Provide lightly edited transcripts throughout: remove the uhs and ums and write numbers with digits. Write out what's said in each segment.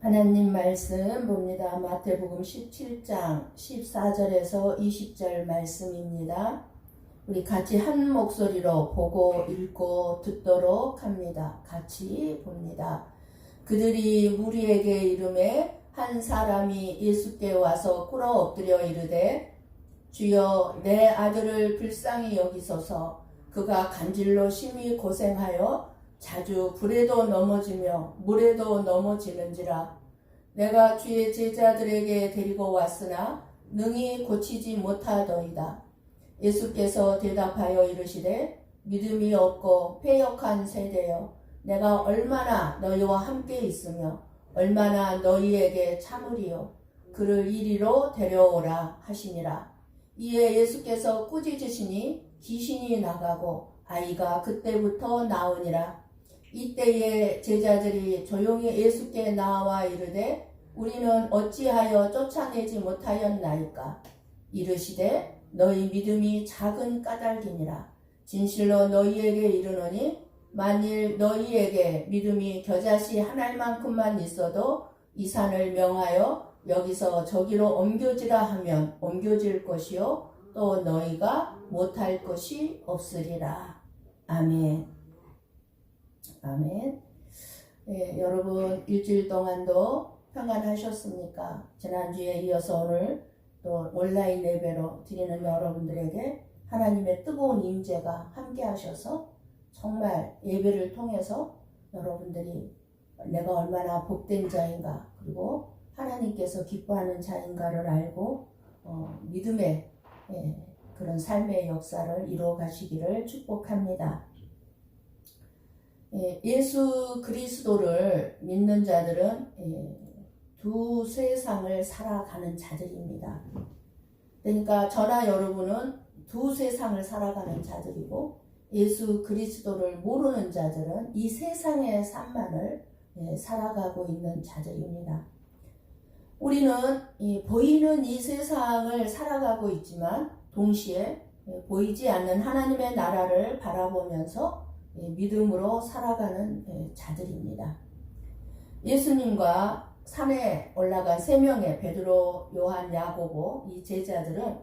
하나님 말씀 봅니다. 마태복음 17장 14절에서 20절 말씀입니다. 우리 같이 한 목소리로 보고 읽고 듣도록 합니다. 같이 봅니다. 그들이 무리에게 이르매 한 사람이 예수께 와서 꿇어 엎드려 이르되 주여 내 아들을 불쌍히 여기소서. 그가 간질로 심히 고생하여 자주 불에도 넘어지며 물에도 넘어지는지라. 내가 주의 제자들에게 데리고 왔으나 능히 고치지 못하더이다. 예수께서 대답하여 이르시되 믿음이 없고 패역한 세대여, 내가 얼마나 너희와 함께 있으며 얼마나 너희에게 참으리요. 그를 이리로 데려오라 하시니라. 이에 예수께서 꾸짖으시니 귀신이 나가고 아이가 그때부터 나으니라. 이때에 제자들이 조용히 예수께 나와 이르되 우리는 어찌하여 쫓아내지 못하였나이까. 이르시되 너희 믿음이 작은 까닭이니라. 진실로 너희에게 이르노니 만일 너희에게 믿음이 겨자씨 한 알만큼만 있어도 이 산을 명하여 여기서 저기로 옮겨지라 하면 옮겨질 것이요 또 너희가 못할 것이 없으리라. 아멘. 아멘. 예, 여러분 일주일 동안도 평안하셨습니까? 지난주에 이어서 오늘 또 온라인 예배로 드리는 여러분들에게 하나님의 뜨거운 임재가 함께 하셔서 정말 예배를 통해서 여러분들이 내가 얼마나 복된 자인가, 그리고 하나님께서 기뻐하는 자인가를 알고 믿음의 그런 삶의 역사를 이루어 가시기를 축복합니다. 예수 그리스도를 믿는 자들은 두 세상을 살아가는 자들입니다. 그러니까 저나 여러분은 두 세상을 살아가는 자들이고, 예수 그리스도를 모르는 자들은 이 세상의 삶만을 살아가고 있는 자들입니다. 우리는 보이는 이 세상을 살아가고 있지만 동시에 보이지 않는 하나님의 나라를 바라보면서 믿음으로 살아가는 자들입니다. 예수님과 산에 올라간 세 명의 베드로, 요한, 야고보 이 제자들은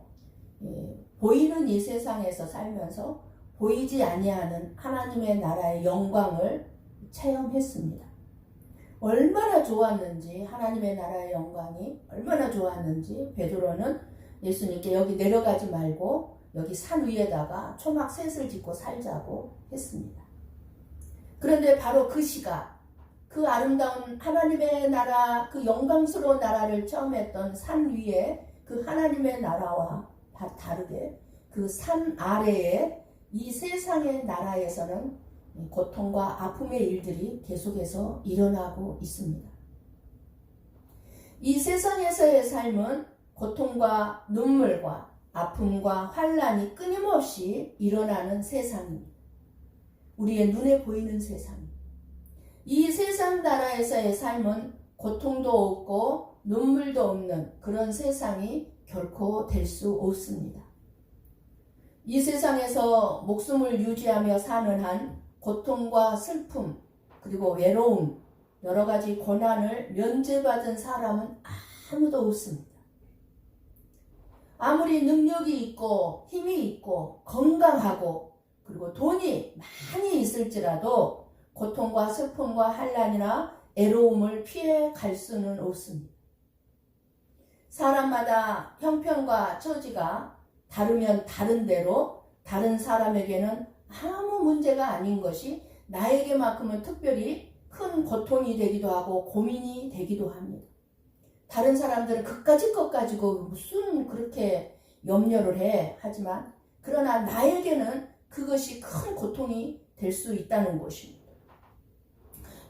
보이는 이 세상에서 살면서 보이지 아니하는 하나님의 나라의 영광을 체험했습니다. 얼마나 좋았는지, 하나님의 나라의 영광이 얼마나 좋았는지 베드로는 예수님께 여기 내려가지 말고 여기 산 위에다가 초막 셋을 짓고 살자고 했습니다. 그런데 바로 그 시각, 그 아름다운 하나님의 나라, 그 영광스러운 나라를 체험했던 산 위에 그 하나님의 나라와 다르게 그 산 아래에 이 세상의 나라에서는 고통과 아픔의 일들이 계속해서 일어나고 있습니다. 이 세상에서의 삶은 고통과 눈물과 아픔과 환난이 끊임없이 일어나는 세상입니다. 우리의 눈에 보이는 세상. 이 세상 나라에서의 삶은 고통도 없고 눈물도 없는 그런 세상이 결코 될 수 없습니다. 이 세상에서 목숨을 유지하며 사는 한 고통과 슬픔, 그리고 외로움, 여러 가지 고난을 면제받은 사람은 아무도 없습니다. 아무리 능력이 있고 힘이 있고 건강하고 그리고 돈이 많이 있을지라도 고통과 슬픔과 환난이나 애로움을 피해 갈 수는 없습니다. 사람마다 형편과 처지가 다르면 다른 대로 다른 사람에게는 아무 문제가 아닌 것이 나에게만큼은 특별히 큰 고통이 되기도 하고 고민이 되기도 합니다. 다른 사람들은 그까짓 것 가지고 무슨 그렇게 염려를 해 하지만, 그러나 나에게는 그것이 큰 고통이 될 수 있다는 것입니다.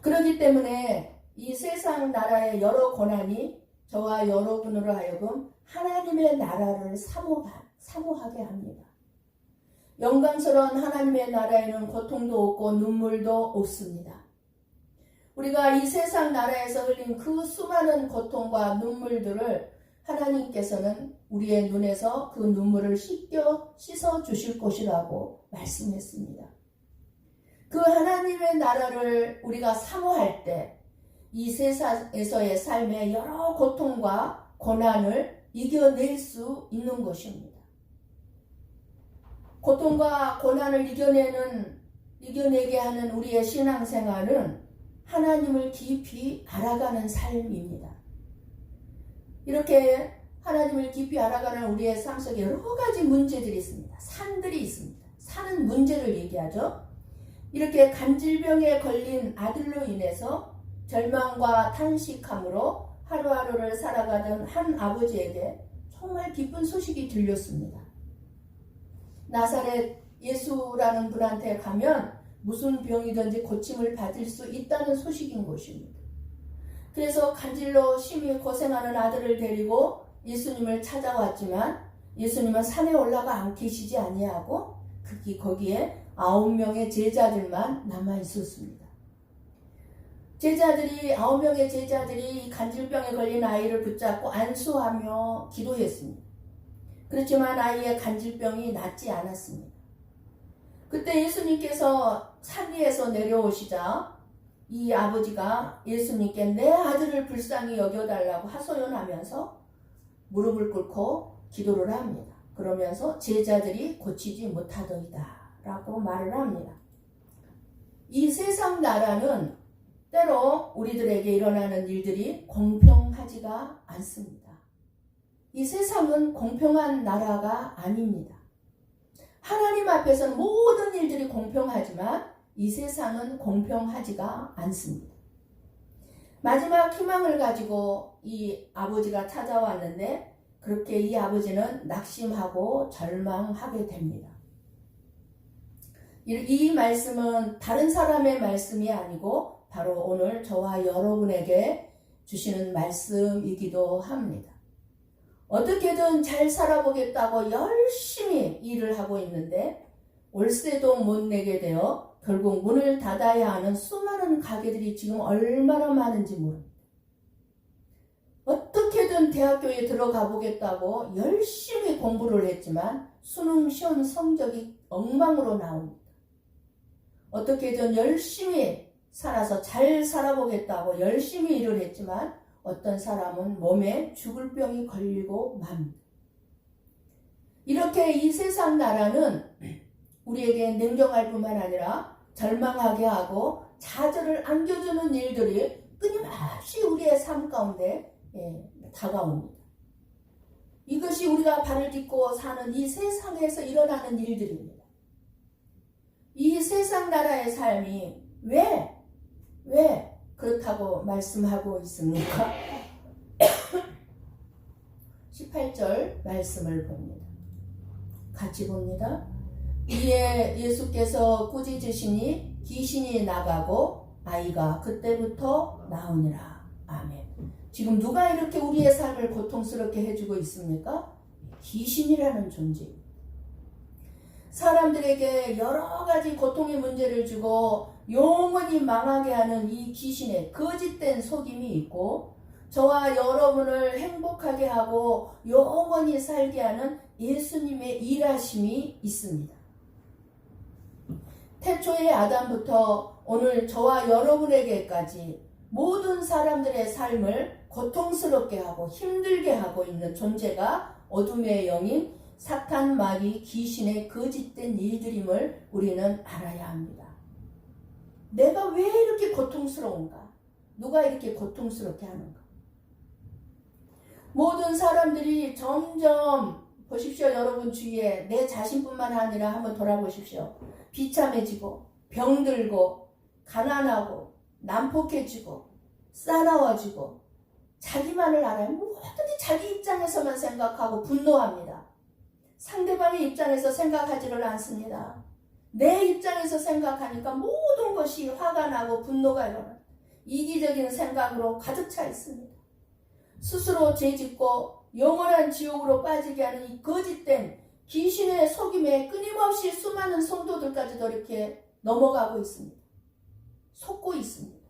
그렇기 때문에 이 세상 나라의 여러 고난이 저와 여러분으로 하여금 하나님의 나라를 사모하게 합니다. 영광스러운 하나님의 나라에는 고통도 없고 눈물도 없습니다. 우리가 이 세상 나라에서 흘린 그 수많은 고통과 눈물들을 하나님께서는 우리의 눈에서 그 눈물을 씻어 주실 것이라고 말씀했습니다. 그 하나님의 나라를 우리가 사모할 때 이 세상에서의 삶의 여러 고통과 고난을 이겨낼 수 있는 것입니다. 고통과 고난을 이겨내게 하는 우리의 신앙생활은 하나님을 깊이 알아가는 삶입니다. 이렇게 하나님을 깊이 알아가는 우리의 삶 속에 여러 가지 문제들이 있습니다. 산들이 있습니다. 산은 문제를 얘기하죠. 이렇게 간질병에 걸린 아들로 인해서 절망과 탄식함으로 하루하루를 살아가던 한 아버지에게 정말 기쁜 소식이 들렸습니다. 나사렛 예수라는 분한테 가면 무슨 병이든지 고침을 받을 수 있다는 소식인 것입니다. 그래서 간질로 심히 고생하는 아들을 데리고 예수님을 찾아왔지만 예수님은 산에 올라가 안 계시지 아니하고 거기에 9명의 제자들만 남아 있었습니다. 9명의 제자들이 간질병에 걸린 아이를 붙잡고 안수하며 기도했습니다. 그렇지만 아이의 간질병이 낫지 않았습니다. 그때 예수님께서 산 위에서 내려오시자 이 아버지가 예수님께 내 아들을 불쌍히 여겨달라고 하소연하면서 무릎을 꿇고 기도를 합니다. 그러면서 제자들이 고치지 못하더이다 라고 말을 합니다. 이 세상 나라는 때로 우리들에게 일어나는 일들이 공평하지가 않습니다. 이 세상은 공평한 나라가 아닙니다. 하나님 앞에서는 모든 일들이 공평하지만 이 세상은 공평하지가 않습니다. 마지막 희망을 가지고 이 아버지가 찾아왔는데 그렇게 이 아버지는 낙심하고 절망하게 됩니다. 이 말씀은 다른 사람의 말씀이 아니고 바로 오늘 저와 여러분에게 주시는 말씀이기도 합니다. 어떻게든 잘 살아보겠다고 열심히 일을 하고 있는데 월세도 못 내게 되어 결국 문을 닫아야 하는 수많은 가게들이 지금 얼마나 많은지 모릅니다. 어떻게든 대학교에 들어가 보겠다고 열심히 공부를 했지만 수능 시험 성적이 엉망으로 나옵니다. 어떻게든 열심히 살아서 잘 살아보겠다고 열심히 일을 했지만 어떤 사람은 몸에 죽을 병이 걸리고 맙니다. 이렇게 이 세상 나라는 우리에게 냉정할 뿐만 아니라 절망하게 하고 좌절을 안겨주는 일들이 끊임없이 우리의 삶 가운데 다가옵니다. 이것이 우리가 발을 딛고 사는 이 세상에서 일어나는 일들입니다. 이 세상 나라의 삶이 왜 그렇다고 말씀하고 있습니까? 18절 말씀을 봅니다. 같이 봅니다. 이에 예수께서 꾸짖으시니 귀신이 나가고 아이가 그때부터 나오니라. 아멘. 지금 누가 이렇게 우리의 삶을 고통스럽게 해주고 있습니까? 귀신이라는 존재입니다. 사람들에게 여러 가지 고통의 문제를 주고 영원히 망하게 하는 이 귀신의 거짓된 속임이 있고 저와 여러분을 행복하게 하고 영원히 살게 하는 예수님의 일하심이 있습니다. 태초의 아담부터 오늘 저와 여러분에게까지 모든 사람들의 삶을 고통스럽게 하고 힘들게 하고 있는 존재가 어둠의 영인 사탄 마귀 귀신의 거짓된 일들임을 우리는 알아야 합니다. 내가 왜 이렇게 고통스러운가? 누가 이렇게 고통스럽게 하는가? 모든 사람들이 점점 보십시오. 여러분 주위에 내 자신뿐만 아니라 한번 돌아보십시오. 비참해지고 병들고 가난하고 난폭해지고 싸나워지고 자기만을 알아요. 모든지 자기 입장에서만 생각하고 분노합니다. 상대방의 입장에서 생각하지를 않습니다. 내 입장에서 생각하니까 모든 것이 화가 나고 분노가 일어나요. 이기적인 생각으로 가득 차 있습니다. 스스로 죄짓고 영원한 지옥으로 빠지게 하는 이 거짓된 귀신의 속임에 끊임없이 수많은 성도들까지도 이렇게 넘어가고 있습니다. 속고 있습니다.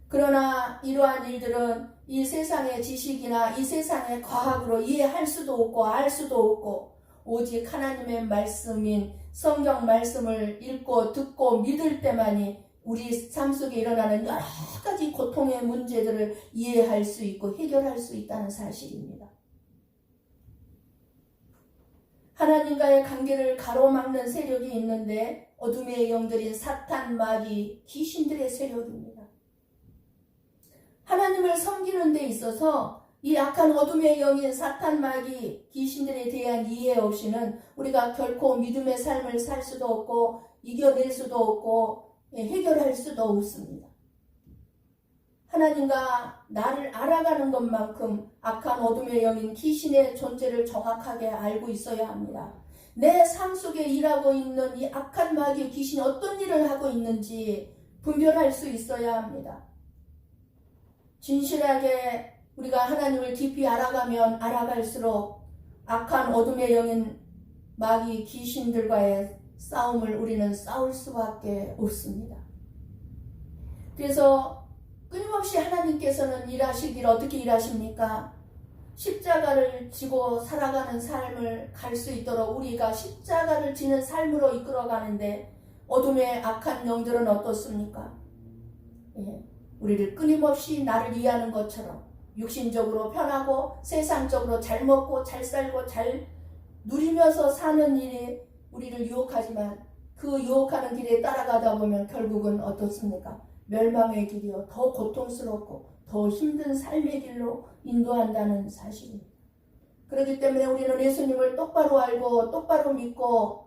그러나 이러한 일들은 이 세상의 지식이나 이 세상의 과학으로 이해할 수도 없고 알 수도 없고 오직 하나님의 말씀인 성경 말씀을 읽고 듣고 믿을 때만이 우리 삶 속에 일어나는 여러 가지 고통의 문제들을 이해할 수 있고 해결할 수 있다는 사실입니다. 하나님과의 관계를 가로막는 세력이 있는데 어둠의 영들인 사탄, 마귀, 귀신들의 세력입니다. 하나님을 섬기는 데 있어서 이 악한 어둠의 영인 사탄, 마귀, 귀신들에 대한 이해 없이는 우리가 결코 믿음의 삶을 살 수도 없고 이겨낼 수도 없고 해결할 수도 없습니다. 하나님과 나를 알아가는 것만큼 악한 어둠의 영인 귀신의 존재를 정확하게 알고 있어야 합니다. 내 삶 속에 일하고 있는 이 악한 마귀 귀신이 어떤 일을 하고 있는지 분별할 수 있어야 합니다. 진실하게 우리가 하나님을 깊이 알아가면 알아갈수록 악한 어둠의 영인 마귀 귀신들과의 싸움을 우리는 싸울 수밖에 없습니다. 그래서 끊임없이 하나님께서는 일하시길 어떻게 일하십니까? 십자가를 지고 살아가는 삶을 갈 수 있도록 우리가 십자가를 지는 삶으로 이끌어가는데 어둠의 악한 영들은 어떻습니까? 우리를 끊임없이 나를 이해하는 것처럼 육신적으로 편하고 세상적으로 잘 먹고 잘 살고 잘 누리면서 사는 일이 우리를 유혹하지만 그 유혹하는 길에 따라가다 보면 결국은 어떻습니까? 멸망의 길이요. 더 고통스럽고 더 힘든 삶의 길로 인도한다는 사실입니다. 그렇기 때문에 우리는 예수님을 똑바로 알고 똑바로 믿고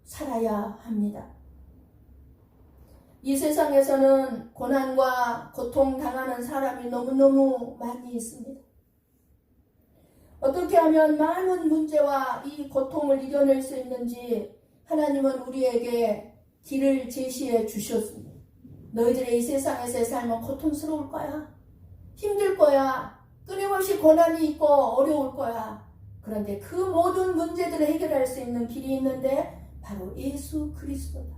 살아야 합니다. 이 세상에서는 고난과 고통 당하는 사람이 너무너무 많이 있습니다. 어떻게 하면 많은 문제와 이 고통을 이겨낼 수 있는지 하나님은 우리에게 길을 제시해 주셨습니다. 너희들의 이 세상에서의 삶은 고통스러울 거야. 힘들 거야. 끊임없이 고난이 있고 어려울 거야. 그런데 그 모든 문제들을 해결할 수 있는 길이 있는데 바로 예수 그리스도다.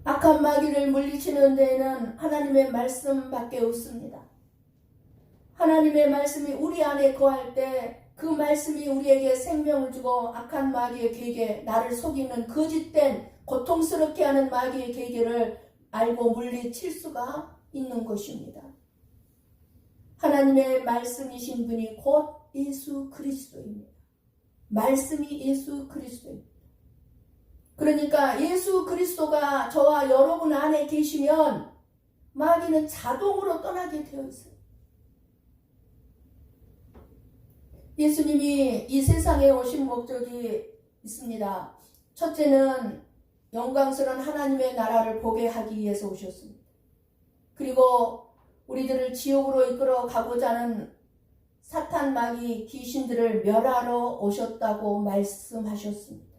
악한 마귀를 물리치는 데에는 하나님의 말씀밖에 없습니다. 하나님의 말씀이 우리 안에 거할 때 그 말씀이 우리에게 생명을 주고 악한 마귀의 계계, 나를 속이는 거짓된 고통스럽게 하는 마귀의 계계를 알고 물리칠 수가 있는 것입니다. 하나님의 말씀이신 분이 곧 예수 그리스도입니다. 말씀이 예수 그리스도입니다. 그러니까 예수 그리스도가 저와 여러분 안에 계시면 마귀는 자동으로 떠나게 되어 있어요. 예수님이 이 세상에 오신 목적이 있습니다. 첫째는 영광스러운 하나님의 나라를 보게 하기 위해서 오셨습니다. 그리고 우리들을 지옥으로 이끌어 가고자 하는 사탄, 마귀, 귀신들을 멸하러 오셨다고 말씀하셨습니다.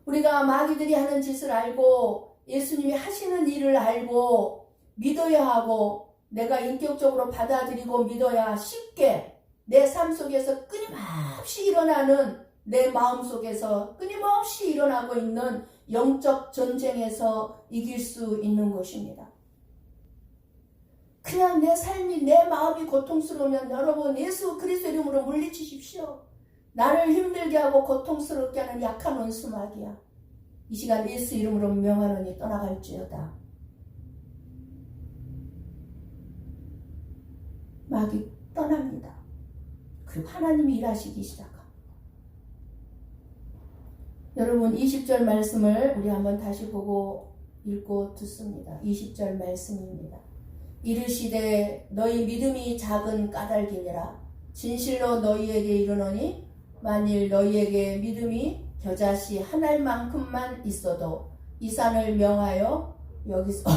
우리가 마귀들이 하는 짓을 알고 예수님이 하시는 일을 알고 믿어야 하고 내가 인격적으로 받아들이고 믿어야 쉽게 내 삶 속에서 끊임없이 일어나는 내 마음 속에서 끊임없이 일어나고 있는 영적 전쟁에서 이길 수 있는 것입니다. 그냥 내 삶이 내 마음이 고통스러우면 여러분 예수 그리스도 이름으로 물리치십시오. 나를 힘들게 하고 고통스럽게 하는 약한 원수 마귀야. 이 시간 예수 이름으로 명하노니 떠나갈지어다. 마귀 떠납니다. 그리고 하나님이 일하시기 시작합니다. 여러분 20절 말씀을 우리 한번 다시 보고 읽고 듣습니다. 20절 말씀입니다. 이르시되 너희 믿음이 작은 까닭이니라. 진실로 너희에게 이르노니 만일 너희에게 믿음이 겨자씨 한 알만큼만 있어도 이 산을 명하여 여기서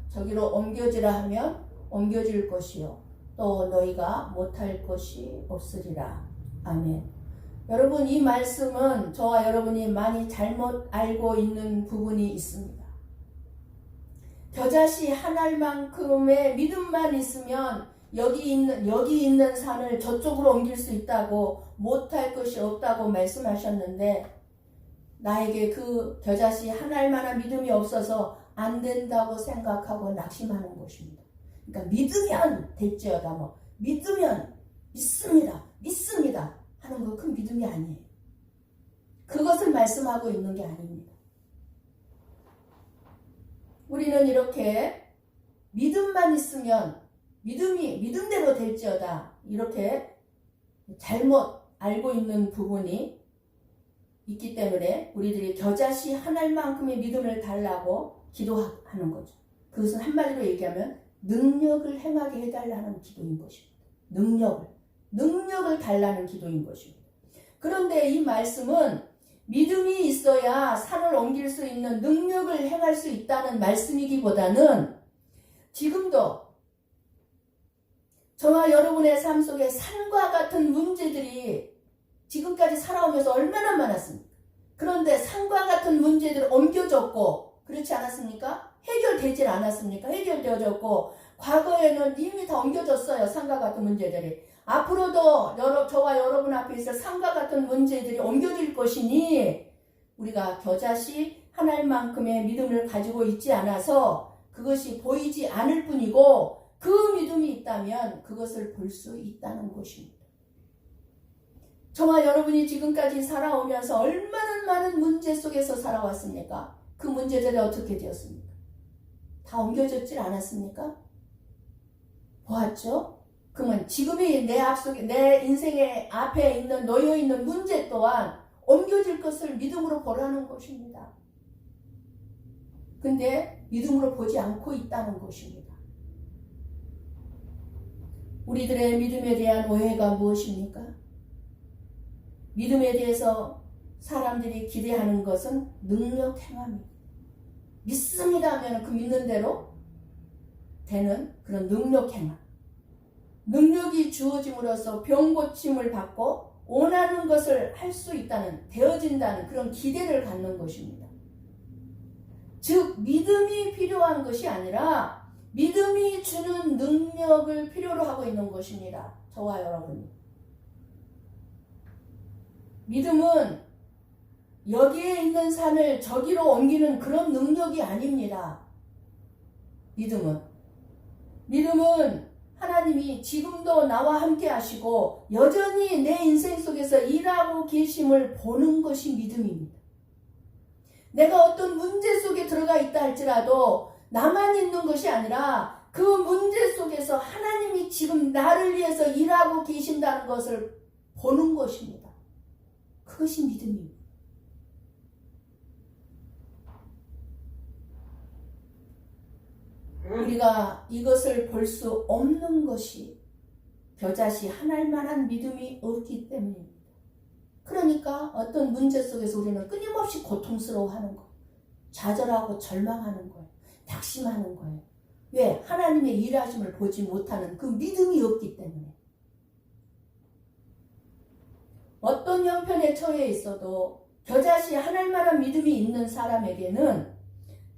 저기로 옮겨지라 하면 옮겨질 것이요 또 너희가 못할 것이 없으리라. 아멘. 여러분 이 말씀은 저와 여러분이 많이 잘못 알고 있는 부분이 있습니다. 겨자씨 한 알만큼의 믿음만 있으면 여기 있는 산을 저쪽으로 옮길 수 있다고 못할 것이 없다고 말씀하셨는데 나에게 그 겨자씨 한 알만한 믿음이 없어서 안 된다고 생각하고 낙심하는 것입니다. 그러니까 믿으면 될지어다 믿으면 믿습니다 하는 거 큰 믿음이 아니에요. 그것을 말씀하고 있는 게 아닙니다. 우리는 이렇게 믿음만 있으면 믿음대로 될지어다 이렇게 잘못 알고 있는 부분이 있기 때문에 우리들이 겨자씨 한 알만큼의 믿음을 달라고 기도하는 거죠. 그것은 한마디로 얘기하면 능력을 행하게 해달라는 기도인 것입니다. 능력을 달라는 기도인 것입니다. 그런데 이 말씀은 믿음이 있어야 산을 옮길 수 있는 능력을 행할 수 있다는 말씀이기보다는 지금도 저와 여러분의 삶 속에 산과 같은 문제들이 지금까지 살아오면서 얼마나 많았습니까? 그런데 산과 같은 문제들을 옮겨졌고 그렇지 않았습니까? 해결되질 않았습니까? 해결되어졌고 과거에는 이미 다 옮겨졌어요. 산과 같은 문제들이. 앞으로도 저와 여러분 앞에 있을 산과 같은 문제들이 옮겨질 것이니 우리가 겨자씨 한 알만큼의 믿음을 가지고 있지 않아서 그것이 보이지 않을 뿐이고 그 믿음이 있다면 그것을 볼 수 있다는 것입니다. 저와 여러분이 지금까지 살아오면서 얼마나 많은 문제 속에서 살아왔습니까? 그 문제들이 어떻게 되었습니까? 다 옮겨졌질 않았습니까? 보았죠? 그러면 지금이 내 인생의 앞에 있는 놓여있는 문제 또한 옮겨질 것을 믿음으로 보라는 것입니다. 근데 믿음으로 보지 않고 있다는 것입니다. 우리들의 믿음에 대한 오해가 무엇입니까? 믿음에 대해서 사람들이 기대하는 것은 능력 행함입니다. 믿습니다 하면 그 믿는 대로 되는 그런 능력 행함. 능력이 주어짐으로써 병 고침을 받고 원하는 것을 할 수 있다는, 되어진다는 그런 기대를 갖는 것입니다. 즉 믿음이 필요한 것이 아니라 믿음이 주는 능력을 필요로 하고 있는 것입니다. 저와 여러분이. 믿음은 여기에 있는 산을 저기로 옮기는 그런 능력이 아닙니다. 믿음은 하나님이 지금도 나와 함께 하시고 여전히 내 인생 속에서 일하고 계심을 보는 것이 믿음입니다. 내가 어떤 문제 속에 들어가 있다 할지라도 나만 있는 것이 아니라 그 문제 속에서 하나님이 지금 나를 위해서 일하고 계신다는 것을 보는 것입니다. 그것이 믿음입니다. 우리가 이것을 볼 수 없는 것이 겨자씨 한 알만한 믿음이 없기 때문입니다. 그러니까 어떤 문제 속에서 우리는 끊임없이 고통스러워하는 거예요. 좌절하고 절망하는 거예요. 낙심하는 거예요. 왜? 하나님의 일하심을 보지 못하는 그 믿음이 없기 때문에. 어떤 형편에 처해 있어도 겨자씨 한 알만한 믿음이 있는 사람에게는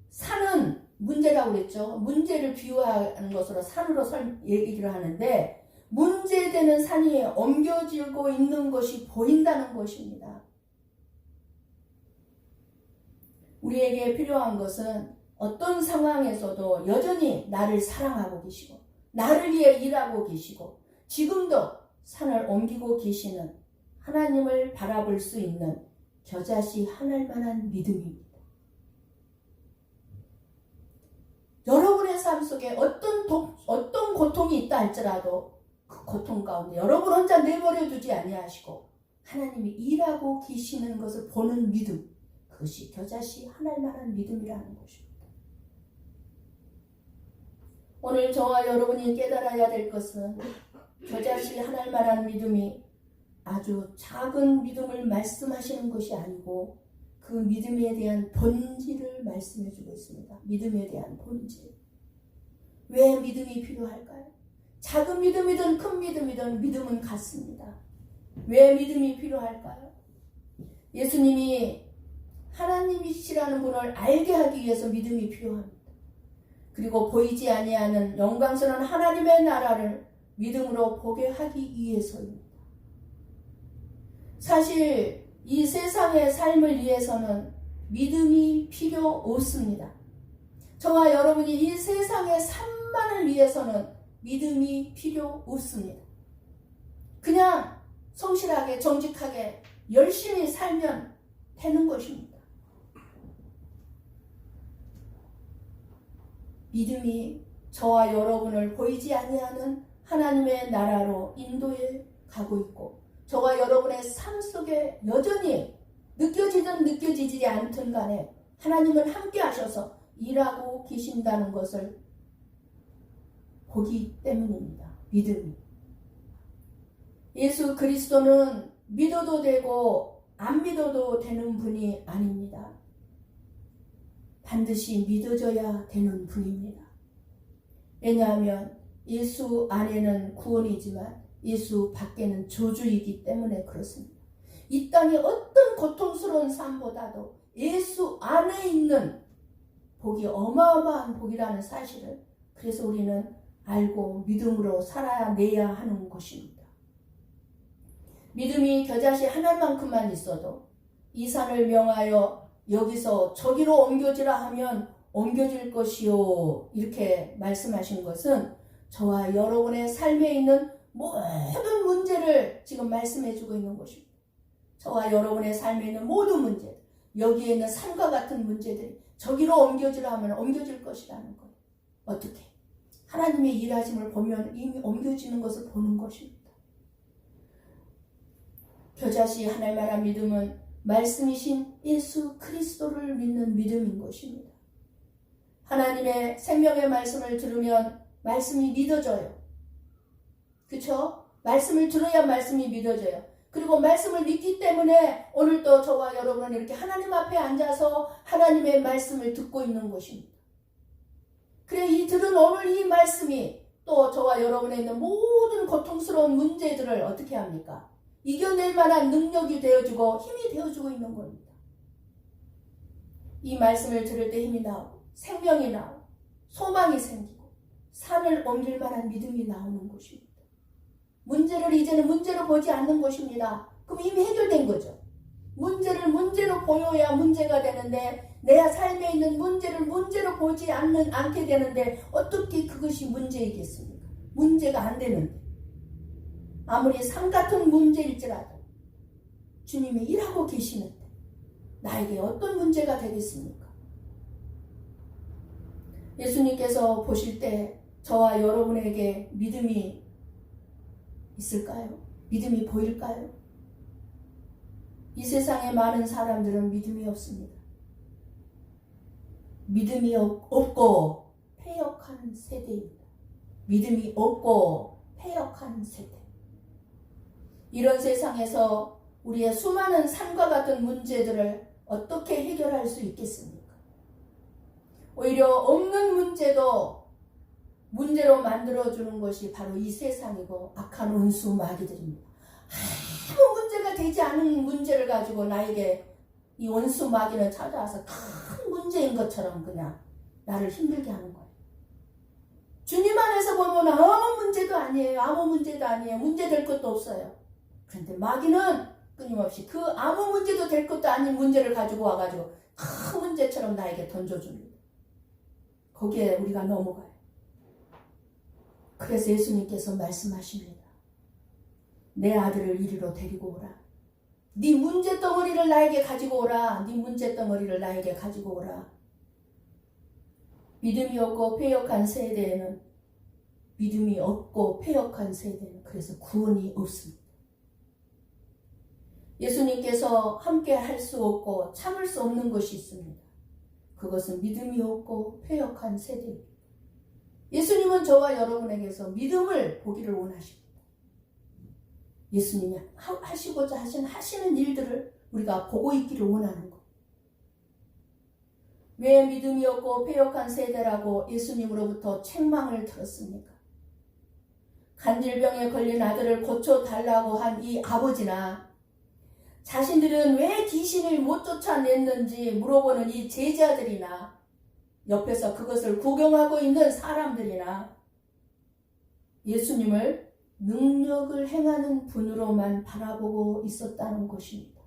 산은 문제라고 그랬죠. 문제를 비유하는 것으로 산으로 얘기를 하는데 문제되는 산이 옮겨지고 있는 것이 보인다는 것입니다. 우리에게 필요한 것은 어떤 상황에서도 여전히 나를 사랑하고 계시고 나를 위해 일하고 계시고 지금도 산을 옮기고 계시는 하나님을 바라볼 수 있는 겨자씨 한 알만한 믿음입니다. 여러분의 삶 속에 어떤 고통이 있다 할지라도 그 고통 가운데 여러분 혼자 내버려 두지 아니하시고 하나님이 일하고 계시는 것을 보는 믿음, 그것이 겨자씨 한 알만한 믿음이라는 것입니다. 오늘 저와 여러분이 깨달아야 될 것은 겨자씨 한 알만한 믿음이 아주 작은 믿음을 말씀하시는 것이 아니고 그 믿음에 대한 본질을 말씀해 주고 있습니다. 믿음에 대한 본질. 왜 믿음이 필요할까요? 작은 믿음이든 큰 믿음이든 믿음은 같습니다. 왜 믿음이 필요할까요? 예수님이 하나님이시라는 분을 알게 하기 위해서 믿음이 필요합니다. 그리고 보이지 아니하는 영광스러운 하나님의 나라를 믿음으로 보게 하기 위해서입니다. 사실 이 세상의 삶을 위해서는 믿음이 필요 없습니다. 저와 여러분이 이 세상의 삶만을 위해서는 믿음이 필요 없습니다. 그냥 성실하게 정직하게 열심히 살면 되는 것입니다. 믿음이 저와 여러분을 보이지 아니하는 하나님의 나라로 인도해 가고 있고, 저와 여러분의 삶 속에 여전히 느껴지든 느껴지지 않든 간에 하나님은 함께 하셔서 일하고 계신다는 것을 보기 때문입니다. 믿음이. 예수 그리스도는 믿어도 되고 안 믿어도 되는 분이 아닙니다. 반드시 믿어져야 되는 분입니다. 왜냐하면 예수 안에는 구원이지만 예수 밖에는 저주이기 때문에 그렇습니다. 이 땅의 어떤 고통스러운 삶보다도 예수 안에 있는 복이 어마어마한 복이라는 사실을, 그래서 우리는 알고 믿음으로 살아내야 하는 것입니다. 믿음이 겨자씨 하나만큼만 있어도 이 산을 명하여 여기서 저기로 옮겨지라 하면 옮겨질 것이요, 이렇게 말씀하신 것은 저와 여러분의 삶에 있는 모든 문제를 지금 말씀해주고 있는 것입니다. 저와 여러분의 삶에 있는 모든 문제, 여기에 있는 산과 같은 문제들이 저기로 옮겨지라 하면 옮겨질 것이라는 거예요. 어떻게? 하나님의 일하심을 보면 이미 옮겨지는 것을 보는 것입니다. 겨자씨 하늘만한 믿음은 말씀이신 예수 그리스도를 믿는 믿음인 것입니다. 하나님의 생명의 말씀을 들으면 말씀이 믿어져요. 그렇죠? 말씀을 들어야 말씀이 믿어져요. 그리고 말씀을 믿기 때문에 오늘도 저와 여러분은 이렇게 하나님 앞에 앉아서 하나님의 말씀을 듣고 있는 것입니다. 그래, 이 들은 오늘 이 말씀이 또 저와 여러분의 있는 모든 고통스러운 문제들을 어떻게 합니까? 이겨낼 만한 능력이 되어주고 힘이 되어주고 있는 겁니다. 이 말씀을 들을 때 힘이 나오고 생명이 나오고 소망이 생기고 산을 옮길 만한 믿음이 나오는 것입니다. 문제를 이제는 문제로 보지 않는 것입니다. 그럼 이미 해결된 거죠. 문제를 문제로 보여야 문제가 되는데 내 삶에 있는 문제를 문제로 보지 않게 되는데 어떻게 그것이 문제이겠습니까? 문제가 안 되는데. 아무리 산 같은 문제일지라도 주님이 일하고 계시는데 나에게 어떤 문제가 되겠습니까? 예수님께서 보실 때 저와 여러분에게 믿음이 있을까요? 믿음이 보일까요? 이 세상에 많은 사람들은 믿음이 없습니다. 믿음이 없고 패역한 세대입니다. 믿음이 없고 패역한 세대. 이런 세상에서 우리의 수많은 산과 같은 문제들을 어떻게 해결할 수 있겠습니까? 오히려 없는 문제도 문제로 만들어주는 것이 바로 이 세상이고 악한 원수 마귀들입니다. 아무 문제가 되지 않은 문제를 가지고 나에게 이 원수 마귀는 찾아와서 큰 문제인 것처럼 그냥 나를 힘들게 하는 거예요. 주님 안에서 보면 아무 문제도 아니에요. 아무 문제도 아니에요. 문제 될 것도 없어요. 그런데 마귀는 끊임없이 그 아무 문제도 될 것도 아닌 문제를 가지고 와가지고 큰 문제처럼 나에게 던져줍니다. 거기에 우리가 넘어가요. 그래서 예수님께서 말씀하십니다. 내 아들을 이리로 데리고 오라. 네 문제덩어리를 나에게 가지고 오라. 네 문제덩어리를 나에게 가지고 오라. 믿음이 없고 패역한 세대에는 믿음이 없고 패역한 세대는 그래서 구원이 없습니다. 예수님께서 함께 할 수 없고 참을 수 없는 것이 있습니다. 그것은 믿음이 없고 패역한 세대입니다. 예수님은 저와 여러분에게서 믿음을 보기를 원하십니다. 예수님이 하시고자 하시는 일들을 우리가 보고 있기를 원하는 것. 왜 믿음이 없고 패역한 세대라고 예수님으로부터 책망을 들었습니까? 간질병에 걸린 아들을 고쳐달라고 한 이 아버지나 자신들은 왜 귀신을 못 쫓아냈는지 물어보는 이 제자들이나 옆에서 그것을 구경하고 있는 사람들이나 예수님을 능력을 행하는 분으로만 바라보고 있었다는 것입니다.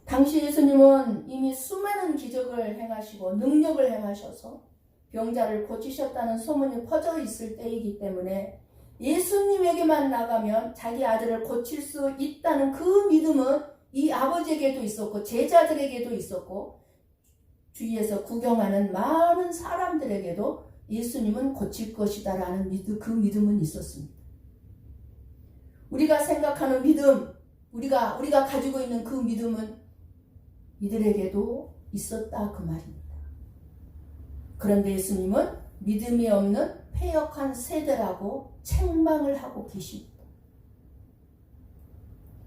당시 예수님은 이미 수많은 기적을 행하시고 능력을 행하셔서 병자를 고치셨다는 소문이 퍼져 있을 때이기 때문에 예수님에게만 나가면 자기 아들을 고칠 수 있다는 그 믿음은 이 아버지에게도 있었고 제자들에게도 있었고 주위에서 구경하는 많은 사람들에게도 예수님은 고칠 것이다라는 그 믿음은 있었습니다. 우리가 생각하는 믿음, 우리가 가지고 있는 그 믿음은 이들에게도 있었다 그 말입니다. 그런데 예수님은 믿음이 없는 패역한 세대라고 책망을 하고 계십니다.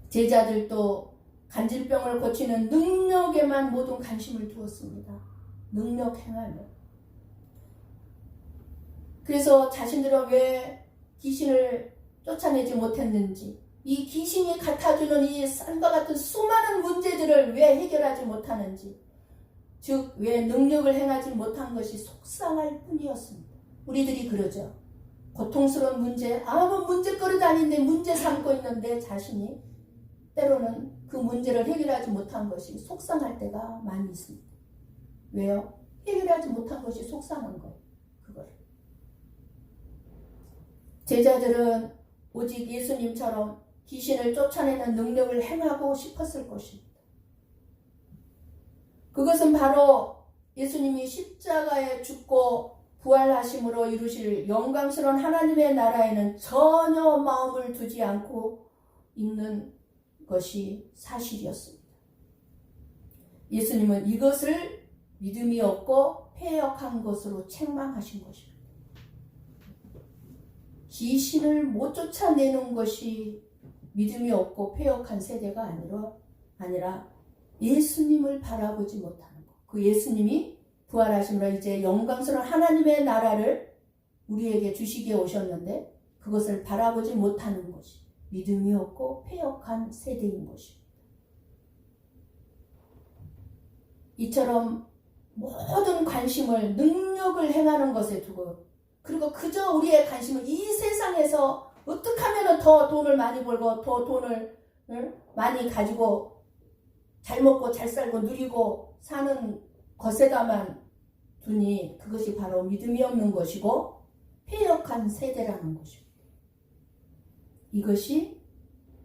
제자들도 간질병을 고치는 능력에만 모든 관심을 두었습니다. 능력 행하며. 그래서 자신들은 왜 귀신을 쫓아내지 못했는지, 이 귀신이 갖다주는 이 쌀과 같은 수많은 문제들을 왜 해결하지 못하는지, 즉 왜 능력을 행하지 못한 것이 속상할 뿐이었습니다. 우리들이 그러죠. 고통스러운 문제, 아무 문제거리도 아닌데 문제 삼고 있는데 자신이 때로는 그 문제를 해결하지 못한 것이 속상할 때가 많이 있습니다. 왜요? 해결하지 못한 것이 속상한 거예요. 그걸. 제자들은 오직 예수님처럼 귀신을 쫓아내는 능력을 행하고 싶었을 것입니다. 그것은 바로 예수님이 십자가에 죽고 부활하심으로 이루실 영광스러운 하나님의 나라에는 전혀 마음을 두지 않고 있는 것이 사실이었습니다. 예수님은 이것을 믿음이 없고 패역한 것으로 책망하신 것입니다. 귀신을 못 쫓아내는 것이 믿음이 없고 패역한 세대가 아니라 예수님을 바라보지 못하는 것. 그 예수님이 부활하심으로 이제 영광스러운 하나님의 나라를 우리에게 주시기에 오셨는데 그것을 바라보지 못하는 것이 믿음이 없고 패역한 세대인 것입니다. 이처럼 모든 관심을 능력을 행하는 것에 두고, 그리고 그저 우리의 관심은 이 세상에서 어떻게 하면 더 돈을 많이 벌고 더 돈을 많이 가지고 잘 먹고 잘 살고 누리고 사는 것에다만 두니, 그것이 바로 믿음이 없는 것이고 패역한 세대라는 것입니다. 이것이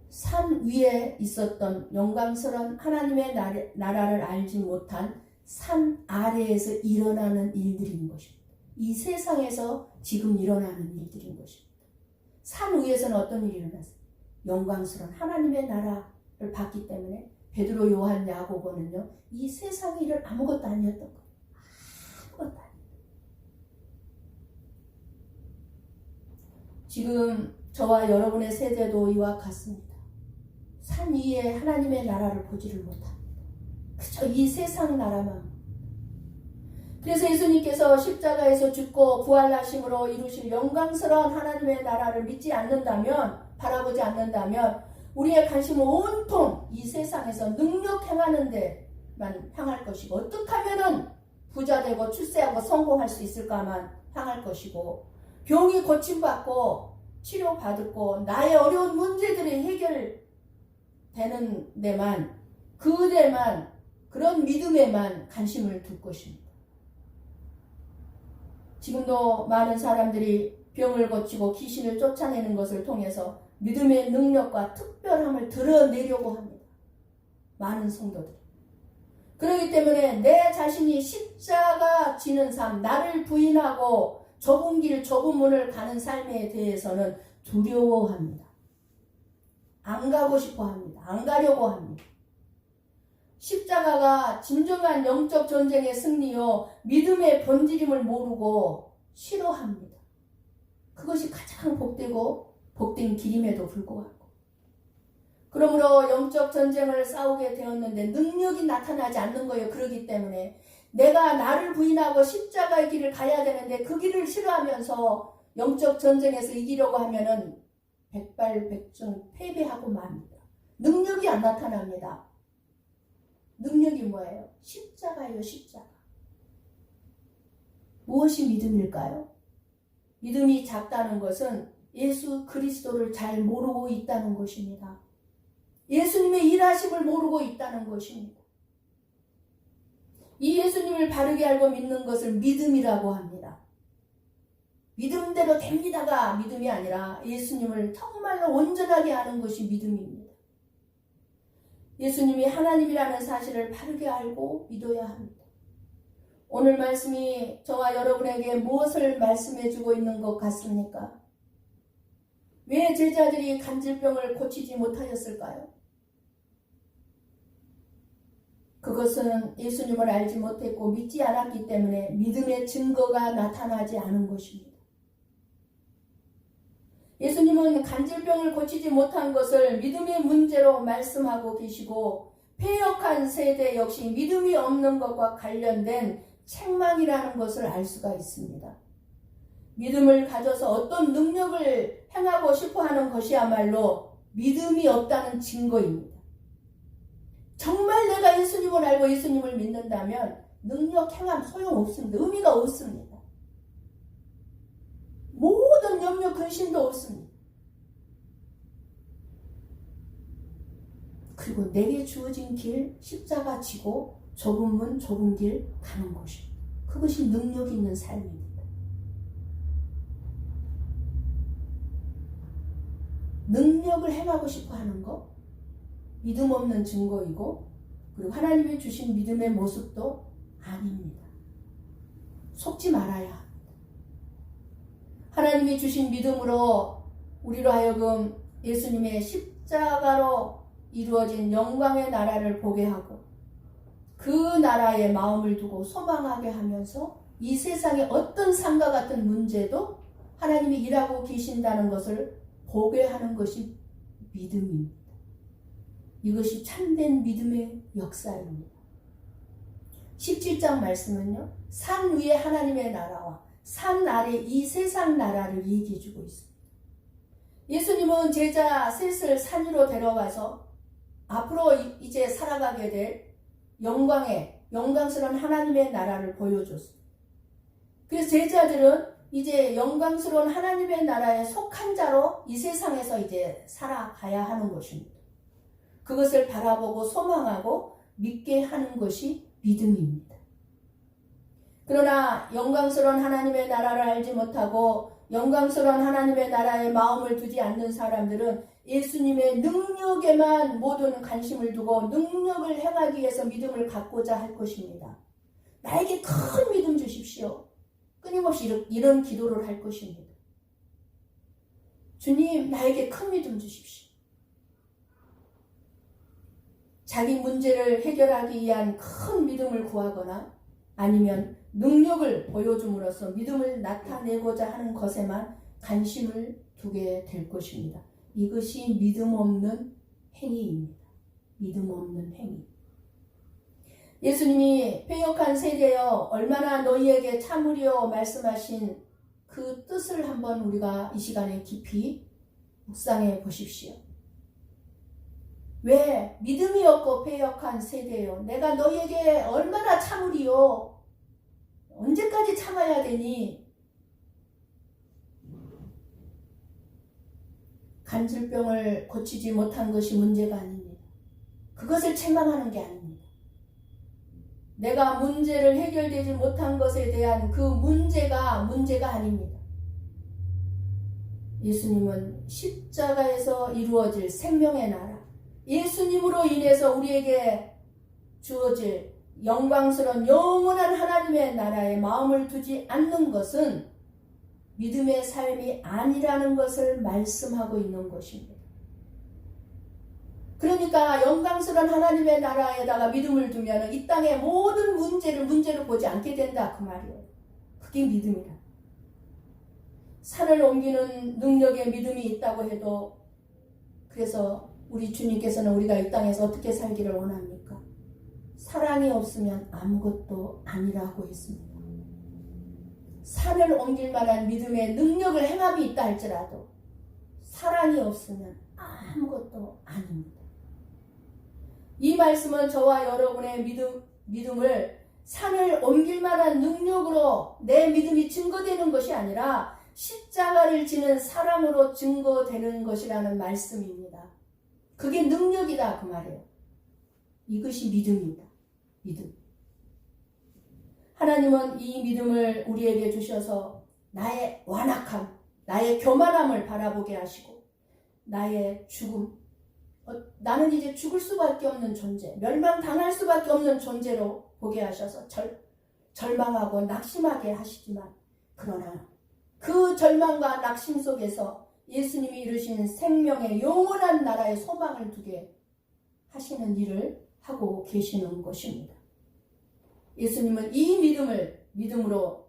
산 위에 있었던 영광스러운 하나님의 나라를 알지 못한 산 아래에서 일어나는 일들인 것입니다. 이 세상에서 지금 일어나는 일들인 것입니다. 산 위에서는 어떤 일이 일어났어요? 영광스러운 하나님의 나라를 받기 때문에 베드로, 요한, 야고보는요, 이 세상의 일은 아무것도 아니었던 거예요. 아무것도 아니에요. 지금 저와 여러분의 세대도 이와 같습니다. 산 위에 하나님의 나라를 보지를 못합니다. 그저 이 세상 나라만. 그래서 예수님께서 십자가에서 죽고 부활하심으로 이루실 영광스러운 하나님의 나라를 믿지 않는다면, 바라보지 않는다면 우리의 관심은 온통 이 세상에서 능력 행하는 데만 향할 것이고, 어떻게 하면 부자되고 출세하고 성공할 수 있을까만 향할 것이고, 병이 고침받고 치료받고 나의 어려운 문제들이 해결되는 데만, 그런 믿음에만 관심을 둘 것입니다. 지금도 많은 사람들이 병을 고치고 귀신을 쫓아내는 것을 통해서 믿음의 능력과 특별함을 드러내려고 합니다. 많은 성도들이. 그렇기 때문에 내 자신이 십자가 지는 삶, 나를 부인하고 좁은 길, 좁은 문을 가는 삶에 대해서는 두려워합니다. 안 가고 싶어 합니다. 안 가려고 합니다. 십자가가 진정한 영적 전쟁의 승리요, 믿음의 본질임을 모르고 싫어합니다. 그것이 가장 복된 길임에도 불구하고. 그러므로 영적 전쟁을 싸우게 되었는데 능력이 나타나지 않는 거예요. 그렇기 때문에 내가 나를 부인하고 십자가의 길을 가야 되는데 그 길을 싫어하면서 영적 전쟁에서 이기려고 하면은 백발백중 패배하고 맙니다. 능력이 안 나타납니다. 능력이 뭐예요? 십자가예요. 십자가. 무엇이 믿음일까요? 믿음이 작다는 것은 예수 그리스도를 잘 모르고 있다는 것입니다. 예수님의 일하심을 모르고 있다는 것입니다. 이 예수님을 바르게 알고 믿는 것을 믿음이라고 합니다. 믿음대로 됩니다가 믿음이 아니라 예수님을 정말로 온전하게 아는 것이 믿음입니다. 예수님이 하나님이라는 사실을 바르게 알고 믿어야 합니다. 오늘 말씀이 저와 여러분에게 무엇을 말씀해 주고 있는 것 같습니까? 왜 제자들이 간질병을 고치지 못하였을까요? 그것은 예수님을 알지 못했고 믿지 않았기 때문에 믿음의 증거가 나타나지 않은 것입니다. 예수님은 간질병을 고치지 못한 것을 믿음의 문제로 말씀하고 계시고 패역한 세대 역시 믿음이 없는 것과 관련된 책망이라는 것을 알 수가 있습니다. 믿음을 가져서 어떤 능력을 행하고 싶어하는 것이야말로 믿음이 없다는 증거입니다. 정말 내가 예수님을 알고 예수님을 믿는다면 능력 행함 소용없습니다. 의미가 없습니다. 모든 염려 근심도 없습니다. 그리고 내게 주어진 길 십자가 지고 좁은 문 좁은 길 가는 것입니다. 그것이 능력 있는 삶입니다. 능력을 행하고 싶어 하는 것 믿음 없는 증거이고 그리고 하나님이 주신 믿음의 모습도 아닙니다. 속지 말아야 합니다. 하나님이 주신 믿음으로 우리로 하여금 예수님의 십자가로 이루어진 영광의 나라를 보게 하고 그 나라에 마음을 두고 소망하게 하면서 이 세상의 어떤 삶과 같은 문제도 하나님이 일하고 계신다는 것을 보게 하는 것이 믿음입니다. 이것이 참된 믿음의 역사입니다. 17장 말씀은요. 산 위에 하나님의 나라와 산 아래 이 세상 나라를 얘기해 주고 있습니다. 예수님은 제자 셋을 산 위로 데려가서 앞으로 이제 살아가게 될 영광스러운 하나님의 나라를 보여줬습니다. 그래서 제자들은 이제 영광스러운 하나님의 나라에 속한 자로 이 세상에서 이제 살아가야 하는 것입니다. 그것을 바라보고 소망하고 믿게 하는 것이 믿음입니다. 그러나 영광스러운 하나님의 나라를 알지 못하고 영광스러운 하나님의 나라에 마음을 두지 않는 사람들은 예수님의 능력에만 모든 관심을 두고 능력을 행하기 위해서 믿음을 갖고자 할 것입니다. 나에게 큰 믿음 주십시오. 끊임없이 이런 기도를 할 것입니다. 주님, 나에게 큰 믿음 주십시오. 자기 문제를 해결하기 위한 큰 믿음을 구하거나 아니면 능력을 보여줌으로써 믿음을 나타내고자 하는 것에만 관심을 두게 될 것입니다. 이것이 믿음 없는 행위입니다. 믿음 없는 행위. 예수님이 패역한 세대여 얼마나 너희에게 참으리요 말씀하신 그 뜻을 한번 우리가 이 시간에 깊이 묵상해 보십시오. 왜 믿음이 없고 패역한 세대여 내가 너희에게 얼마나 참으리요? 언제까지 참아야 되니? 간질병을 고치지 못한 것이 문제가 아닙니다. 그것을 책망하는 게 아닙니다. 내가 문제를 해결되지 못한 것에 대한 그 문제가 아닙니다. 예수님은 십자가에서 이루어질 생명의 나라, 예수님으로 인해서 우리에게 주어질 영광스러운 영원한 하나님의 나라에 마음을 두지 않는 것은 믿음의 삶이 아니라는 것을 말씀하고 있는 것입니다. 그러니까 영광스러운 하나님의 나라에다가 믿음을 두면 이 땅의 모든 문제를 보지 않게 된다 그 말이에요. 그게 믿음이라. 산을 옮기는 능력의 믿음이 있다고 해도 그래서 우리 주님께서는 우리가 이 땅에서 어떻게 살기를 원합니까? 사랑이 없으면 아무것도 아니라고 했습니다. 산을 옮길 만한 믿음의 능력을 행함이 있다 할지라도 사랑이 없으면 아무것도 아닙니다. 이 말씀은 저와 여러분의 믿음을 산을 옮길 만한 능력으로 내 믿음이 증거되는 것이 아니라 십자가를 지는 사랑으로 증거되는 것이라는 말씀입니다. 그게 능력이다 그 말이에요. 이것이 믿음입니다. 믿음. 하나님은 이 믿음을 우리에게 주셔서 나의 완악함, 나의 교만함을 바라보게 하시고 나의 죽음, 나는 이제 죽을 수밖에 없는 존재, 멸망당할 수밖에 없는 존재로 보게 하셔서 절망하고 낙심하게 하시지만 그러나 그 절망과 낙심 속에서 예수님이 이루신 생명의 영원한 나라의 소망을 두게 하시는 일을 하고 계시는 것입니다. 예수님은 이 믿음을 믿음으로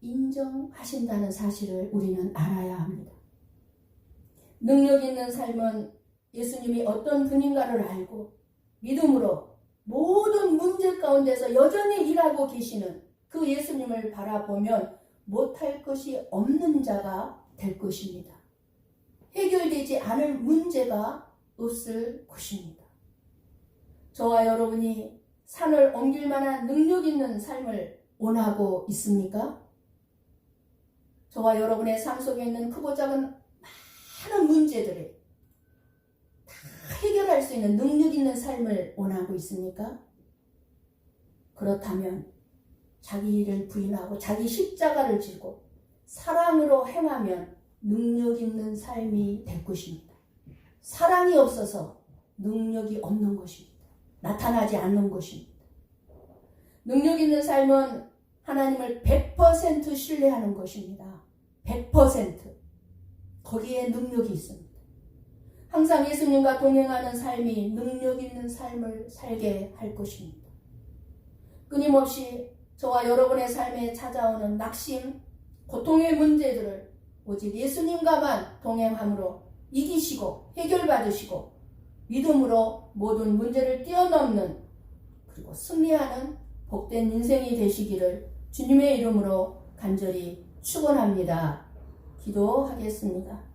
인정하신다는 사실을 우리는 알아야 합니다. 능력 있는 삶은 예수님이 어떤 분인가를 알고 믿음으로 모든 문제 가운데서 여전히 일하고 계시는 그 예수님을 바라보면 못할 것이 없는 자가 될 것입니다. 해결되지 않을 문제가 없을 것입니다. 저와 여러분이 산을 옮길 만한 능력 있는 삶을 원하고 있습니까? 저와 여러분의 삶 속에 있는 크고 작은 많은 문제들을 다 해결할 수 있는 능력 있는 삶을 원하고 있습니까? 그렇다면 자기 일을 부인하고 자기 십자가를 지고 사랑으로 행하면 능력 있는 삶이 될 것입니다. 사랑이 없어서 능력이 없는 것입니다. 나타나지 않는 것입니다. 능력 있는 삶은 하나님을 100% 신뢰하는 것입니다. 100%. 거기에 능력이 있습니다. 항상 예수님과 동행하는 삶이 능력 있는 삶을 살게 할 것입니다. 끊임없이 저와 여러분의 삶에 찾아오는 낙심, 고통의 문제들을 오직 예수님과만 동행함으로 이기시고 해결받으시고 믿음으로 모든 문제를 뛰어넘는 그리고 승리하는 복된 인생이 되시기를 주님의 이름으로 간절히 축원합니다. 기도하겠습니다.